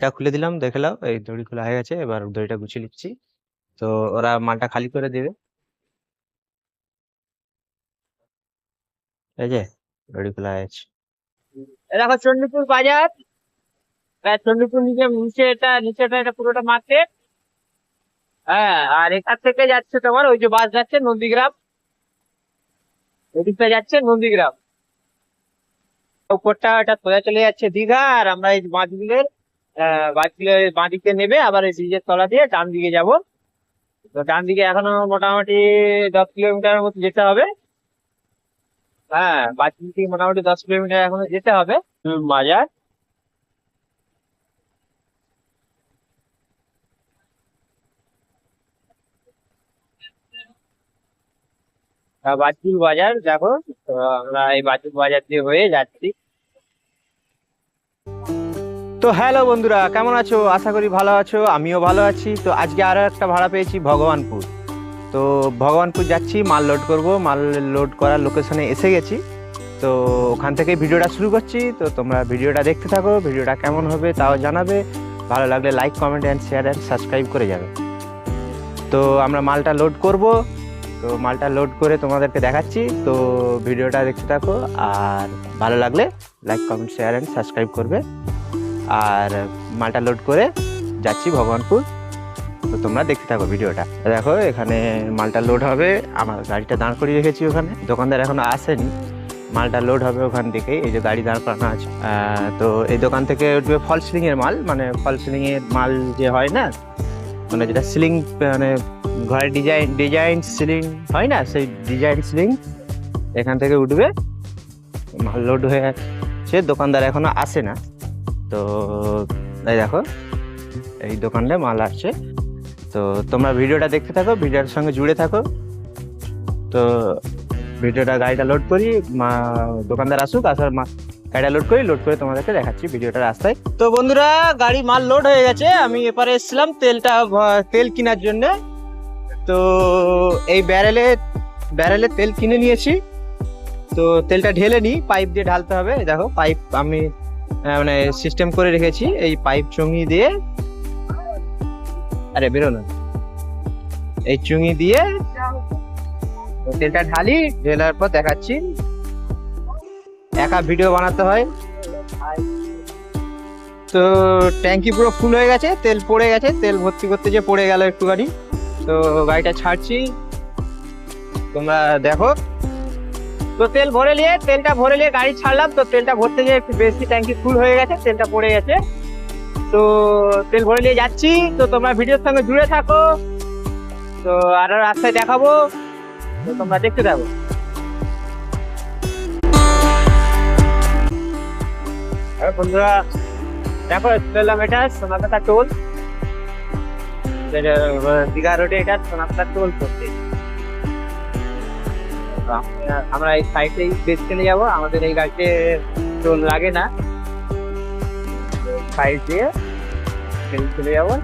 এটা খুলে দিলাম, দেখে নাও এই দড়ি খোলা হয়ে গেছে। এবার দড়িটা গুছিয়ে নিচ্ছি। তো ওরা মালটা খালি করে দেবে। এই যে দড়ি খোলা হয়ে গেছে। এ দেখো চণ্ডীপুর বাজার। চণ্ডীপুর নিচেটা এটা পুরোটা মার্কেট। হ্যাঁ, আর এখান থেকে যাচ্ছে তোমার ওই যে বাস যাচ্ছে নন্দীগ্রাম। ওদিকটা যাচ্ছে নন্দীগ্রাম। উপরটা এটা সোজা চলে যাচ্ছে দীঘা। আর আমরা এই বাঁশবিলের বাঁ দিকে নেবে আবার এই ব্রিজের তলা দিয়ে ডান দিকে যাব। তো ডান দিকে এখনো মোটামুটি 10 কিলোমিটারের মতো যেতে হবে। হ্যাঁ, বাঁশবিল থেকে মোটামুটি 10 কিলোমিটার এখনো যেতে হবে বাজার। বাঁশবিল বাজার দেখো। তো আমরা এই বাঁশবিল বাজার দিয়ে হয়ে যাচ্ছি। তো হ্যালো বন্ধুরা, কেমন আছো? আশা করি ভালো আছো, আমিও ভালো আছি। তো আজকে আরো একটা ভাড়া পেয়েছি ভগবানপুর। তো ভগবানপুর যাচ্ছি, মাল লোড করব। মাল লোড করার লোকেশনে এসে গেছি। তো ওখান থেকে ভিডিওটা শুরু করছি। তো তোমরা ভিডিওটা দেখতে থাকো। ভিডিওটা কেমন হবে তাও জানাবে। ভালো লাগলে like, comment and share and subscribe করে যাবে। তো আমরা মালটা লোড করব। তো মালটা লোড করে তোমাদেরকে দেখাচ্ছি। তো ভিডিওটা দেখতে থাকো। আর ভালো লাগলে like, comment, share and subscribe করবে। আর মালটা লোড করে যাচ্ছি ভগবানপুর। তো তোমরা দেখতে থাকো ভিডিওটা। দেখো এখানে মালটা লোড হবে। আমার গাড়িটা দাঁড় করিয়ে রেখেছি ওখানে। দোকানদার এখনো আসেনি। মালটা লোড হবে ওখান থেকেই। এই যে গাড়ি দাঁড় করানো আছে। তো এই দোকান থেকে উঠবে ফল সিলিং এর মাল, মানে ফল সিলিং এর মাল যে হয় না, মানে যেটা সিলিং, মানে ঘরের ডিজাইন সিলিং হয় না, সেই ডিজাইন সিলিং এখান থেকে উঠবে। মাল লোড হয়ে সে দোকানদার এখনো আসে না। তো এই দেখো এই দোকানটা মাল আসছে। তো তোমরা ভিডিওটা দেখতে থাকো, ভিডিওর সঙ্গে জুড়ে থাকো। তো ভিডিওটা, গাড়িটা লোড করি, দোকানদার আসুক, গাড়িটা লোড করে তোমাদেরকে দেখাচ্ছি ভিডিওটা রাস্তায়। তো বন্ধুরা, গাড়ি মাল লোড হয়ে গেছে। আমি এপারে এসেছিলাম তেল কেনার জন্য। তো এই ব্যারেলে তেল কিনে নিয়েছি। তো তেলটা ঢেলে নিই, পাইপ দিয়ে ঢালতে হবে। দেখো পাইপ আমি মানে সিস্টেম করে রেখেছি। এই পাইপ চুঙি দিয়ে, আরে বেরো না, এই চুঙি দিয়ে তেলটা ঢালি। ঢেলার পর দেখাচ্ছি। একা ভিডিও বানাতে হয়। তো ট্যাঙ্কি পুরো ফুল হয়ে গেছে, তেল পড়ে গেছে। তেল ভর্তি করতে যে পড়ে গেল একটুখানি। তো গাড়িটা ছাড়ছি, তোমরা দেখো। তো তেলটা ভরে নিয়ে গাড়ি ছাড়লাম। তো তেলটা ভরতে গিয়ে একটু বেশি ট্যাঙ্কি ফুল হয়ে গেছে, তেলটা পড়ে গেছে। তো তেল ভরে নিয়ে যাচ্ছি। তো তোমরা ভিডিওর সঙ্গে জুড়ে থাকো। তো আরো রাস্তায় দেখাবো। তো তোমরা দেখতে থাকো। বন্ধুরা দেখো, পেলাম এটা সোনাকাটা টোল। দীঘা রোডে এটা সোনাকাটা টোল করতে। আমরা এই সাইডেই বেশ চলে যাবো। আমাদের এই গাড়িতে টোল লাগে না। সাইড দিয়ে চলে যাবো।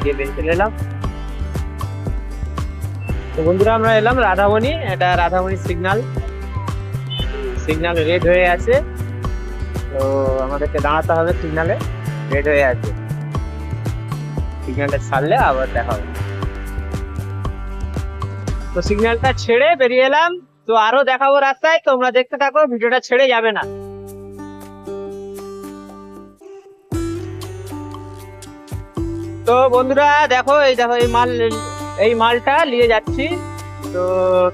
দিয়ে বেশ চলে এলাম। তো বন্ধুরা, আমরা এলাম রাধামণি। এটা রাধামণি সিগন্যাল রেড হয়ে আছে। তো আমাদেরকে দাঁড়াতে হবে সিগন্যালে। রেড হয়ে আছে, সিগন্যালটা ছাড়লে আবার দেখা হবে। তো সিগন্যালটা ছেড়ে বেরিয়ে এলাম। তো আরো দেখাবো রাস্তায়, তোমরা দেখতে থাকো, ভিডিওটা ছেড়ে যাবে না। তো বন্ধুরা দেখো, দেখো এই মালটা নিয়ে যাচ্ছি। তো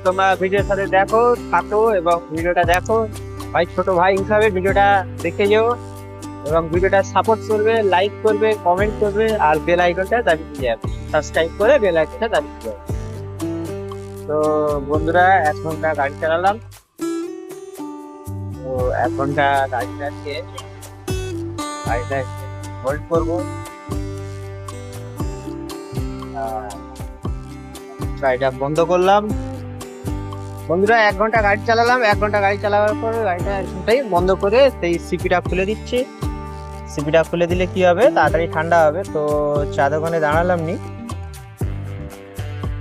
তোমরা ভিডিওর সাথে দেখো, থাকো এবং ভিডিওটা দেখো। ছোট ভাই হিসাবে ভিডিওটা দেখে যেও এবং ভিডিওটা সাপোর্ট করবে, লাইক করবে, কমেন্ট করবে আর বেল আইকনটা দাবিয়ে যাবে। সাবস্ক্রাইব করে বেল আইকনটা দাবিয়ে যাবে। তো বন্ধুরা, 1 ঘন্টা গাড়ি চালালাম। তো 1 ঘন্টা গাড়ি চালিয়ে গাড়িটা হোল্ড করবো। গাড়িটা বন্ধ করলাম। বন্ধুরা, 1 ঘন্টা গাড়ি চালালাম। 1 ঘন্টা গাড়ি চালাবার পর গাড়িটা এখানটাই বন্ধ করে সেই সিপিটা খুলে দিচ্ছি। সিপিটা খুলে দিলে কি হবে, তাড়াতাড়ি ঠান্ডা হবে। তো চা দোকানে দাঁড়ালাম নি,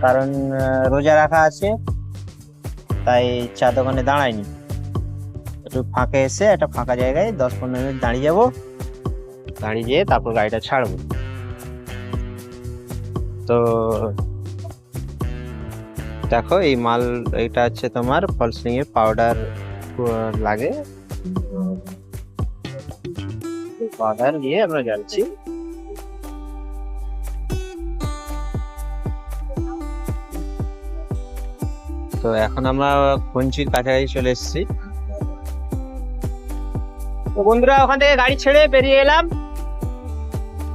কারণ রোজা রাখা আছে, তাই চা দোকানে দাঁড়াইনি। একটু ফাঁকে এসে একটা ফাঁকা জায়গায় 10-15 মিনিট দাঁড়িয়ে যাবো, দাঁড়িয়ে যেয়ে তারপর গাড়িটা ছাড়বো। তো দেখো এই মাল, এটা হচ্ছে তোমার ফলসিং এর পাউডার লাগে, পাউডার নিয়ে আমরা যাচ্ছি। তো এখন আমরা কঞ্চির কাছাকাছি চলে এসেছি। তো বন্ধুরা ওখান থেকে গাড়ি ছেড়ে বেরিয়ে এলাম,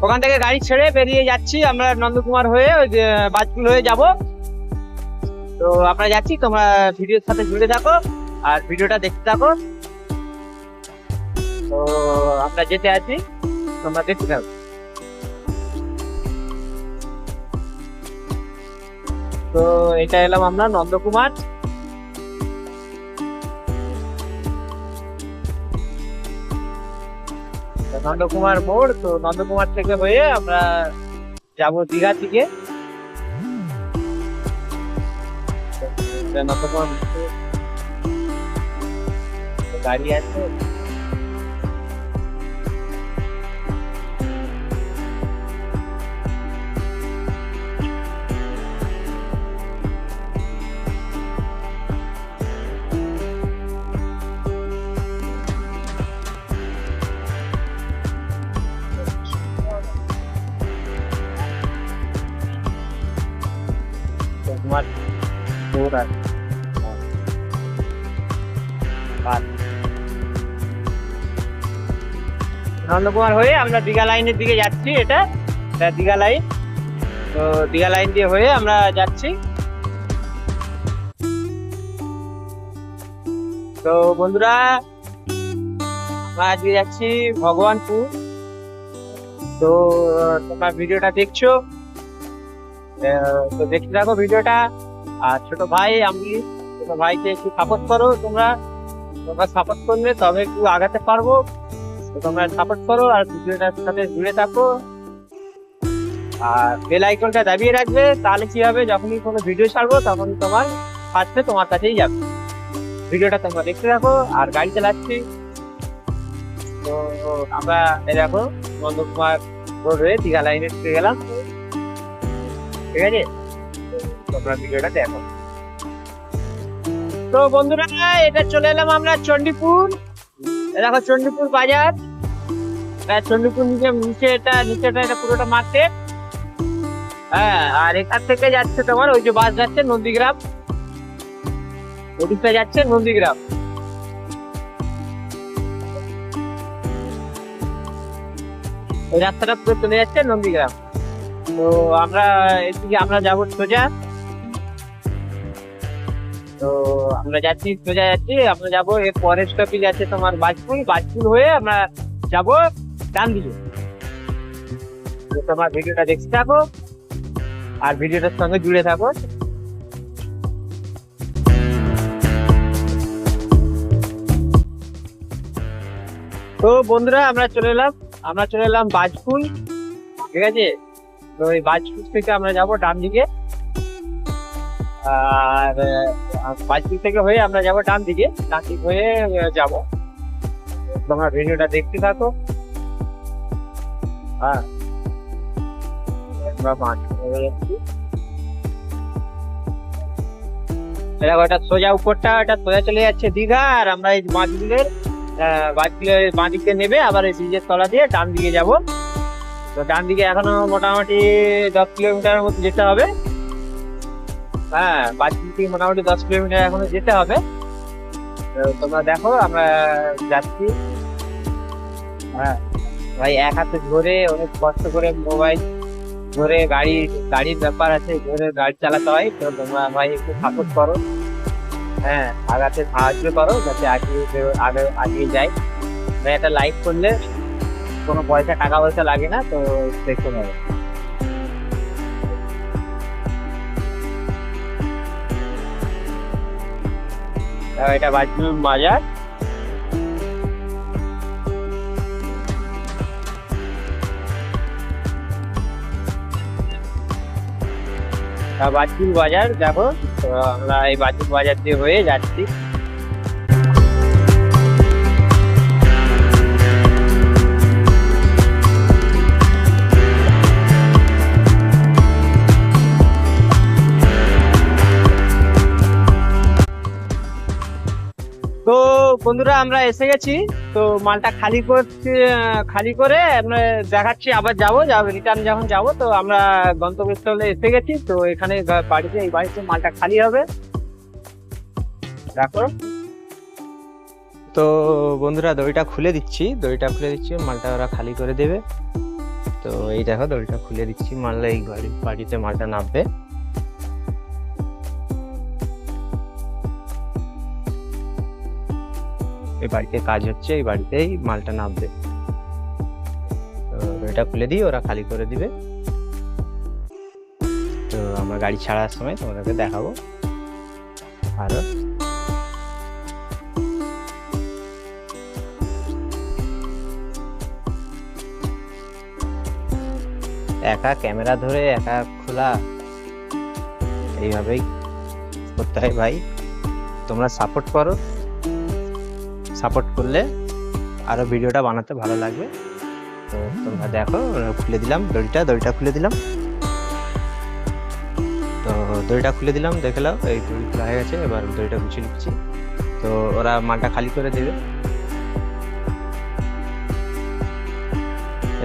ওখান থেকে গাড়ি ছেড়ে বেরিয়ে যাচ্ছি আমরা নন্দকুমার হয়ে, ওই যে বাজপুর হয়ে যাব। তো আমরা যাচ্ছি, তোমরা ভিডিওর সাথে জুড়ে থাকো আর ভিডিওটা দেখতে থাকো। তো আমরা যেতে আছি, তোমরা দেখতে থাকো। তো এটা এলাম আমরা নন্দকুমার। নন্দকুমার মোড়। তো নন্দকুমার থেকে হয়ে আমরা যাব দীঘার দিকে। নন্দকুমার গাড়ি আছে, তোমার মোড় আছে। নন্দকুমার হয়ে আমরা দীঘা লাইনের দিকে যাচ্ছি, এটা দীঘা লাইন। তো দীঘা লাইন দিয়ে হয়ে আমরা যাচ্ছি। তো বন্ধুরা আমরা আজকে যাচ্ছি ভগবানপুর। তো তোমরা ভিডিওটা দেখছো, তো দেখতে থাকো ভিডিওটা। আর ছোট ভাই, আমি ছোট ভাইকে একটু সাপোর্ট করো, তোমরা সাপোর্ট করলে তবে একটু আগাতে পারবো। তো তোমরা সাপোর্ট করো আর ভিডিওটার সাথে জুড়ে থাকো, আর বেল আইকনটা দাবিয়ে রাখবে। তাহলে কি হবে, যখনই কোনো ভিডিও ছাড়বো তখন তোমার ফার্স্টে তোমার কাছেই যাবে। ভিডিওটা তোমরা দেখতে থাকো আর গাড়ি চালাচ্ছি। তো আমরা দেখো নন্দকুমার রোড হয়ে দীঘা লাইনে ঢুকে গেলাম, ঠিক আছে? তোমরা ভিডিওটা দেখো। তো বন্ধুরা এটা চলে এলাম আমরা চণ্ডীপুর। দেখো চণ্ডীপুর বাজার, চণ্ডীপুর নিচেটা এটা পুরোটা মার্কেট। হ্যাঁ, আর এখান থেকে যাচ্ছে তোমার ওই যে বাস যাচ্ছে নন্দীগ্রাম, ওদিকটা যাচ্ছে নন্দীগ্রাম। ওই রাস্তাটা পুরো চলে যাচ্ছে নন্দীগ্রাম। তো আমরা এদিকে আমরা যাবো সোজা। তো আমরা যাচ্ছি সোজা যাচ্ছি, আমরা যাবো এর পরের স্টপেজ আছে তোমার বাজপুর। বাজপুর হয়ে আমরা যাবো ডান দিকে। তো তোমার ভিডিওটা দেখতে থাকো আর ভিডিওটার সঙ্গে জুড়ে থাকো। তো বন্ধুরা আমরা চলে এলাম বাজপুর, ঠিক আছে? তো এই বাজপুর থেকে আমরা যাবো ডান দিকে, আর বাজপুর থেকে হয়ে আমরা যাবো ডান দিকে হয়ে যাবো। তোমরা ভিডিওটা দেখতে থাকো। হ্যাঁ, এটা সোজা উপরটা, এটা সোজা চলে যাচ্ছে দীঘা। আর আমরা এই বাঁধগুলের বাঁদিকে নেবে আবার এই ব্রিজের তলা দিয়ে ডান দিকে যাব। তো ডান দিকে এখনো মোটামুটি 10 কিলোমিটারের মতো যেতে হবে। হ্যাঁ, বাঁদিক থেকে মোটামুটি 10 কিলোমিটার এখনো যেতে হবে। তোমরা দেখো আমরা যাচ্ছি। হ্যাঁ ভাই, এক হাতে ধরে অনেক কষ্ট করে মোবাইল ধরে গাড়ির ব্যাপার আছে, ধরে গাড়ি চালাতে হয়। তো তোমরা ভাই একটু সাপোর্ট করো, হ্যাঁ আগাতে সাহায্য করো যাতে আগিয়ে যাই। একটা লাইক করলে কোনো টাকা পয়সা লাগে না, তো দেখতে পাবে। এটা বাজপুর বাজার। বাজপুর বাজার দেখো, আমরা এই বাজপুর বাজার দিয়ে হয়ে যাচ্ছি। বন্ধুরা আমরা এসে গেছি, তো মালটা খালি করে আমরা দেখাচ্ছি, আবার যাবো রিটার্ন যখন যাবো। তো আমরা গন্তব্যস্থলে এসে গেছি, তো এখানে এই বাড়িতে মালটা খালি হবে। দেখো তো বন্ধুরা দড়িটা খুলে দিচ্ছি, মালটা ওরা খালি করে দেবে। তো এই দেখো দড়িটা খুলে দিচ্ছি, মালটা এই বাড়িতে মালটা নামবে। এই বাড়িতে কাজ হচ্ছে, এই বাড়িতেই মালটা নামবে। তো দড়িটা খুলে দিই, ওরা খালি করে দিবে। তো আমরা গাড়ি ছাড়ার সময় তোমাদেরকে দেখাবো আরো। একা ক্যামেরা ধরে একা খোলা, এইভাবেই করতে হয় ভাই। তোমরা সাপোর্ট করো, সাপোর্ট করলে আরো ভিডিওটা বানাতে ভালো লাগবে। তো তোমরা দেখো, খুলে দিলাম দড়িটা খুলে দিলাম। তো দড়িটা খুলে দিলাম, দেখে নাও এই দড়ি খোলা হয়ে গেছে। এবার দড়িটা গুছিয়ে নিচ্ছি, তো ওরা মালটা খালি করে দেবে।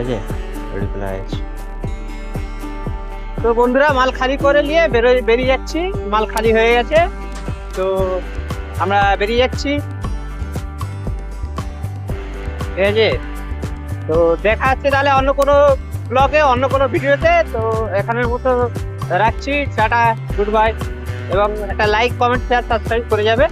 এই যে দড়ি খোলা হয়ে গেছে। তো বন্ধুরা মাল খালি করে নিয়ে বেরিয়ে যাচ্ছি, মাল খালি হয়ে গেছে, তো আমরা বেরিয়ে যাচ্ছি। ঠিক আছে, তো দেখা হচ্ছে তাহলে অন্য কোনো ব্লগে, অন্য কোনো ভিডিওতে। তো এখানের মতো রাখছি, টাটা, গুড বাই, এবং একটা লাইক, কমেন্ট, শেয়ার, সাবস্ক্রাইব করে যাবে।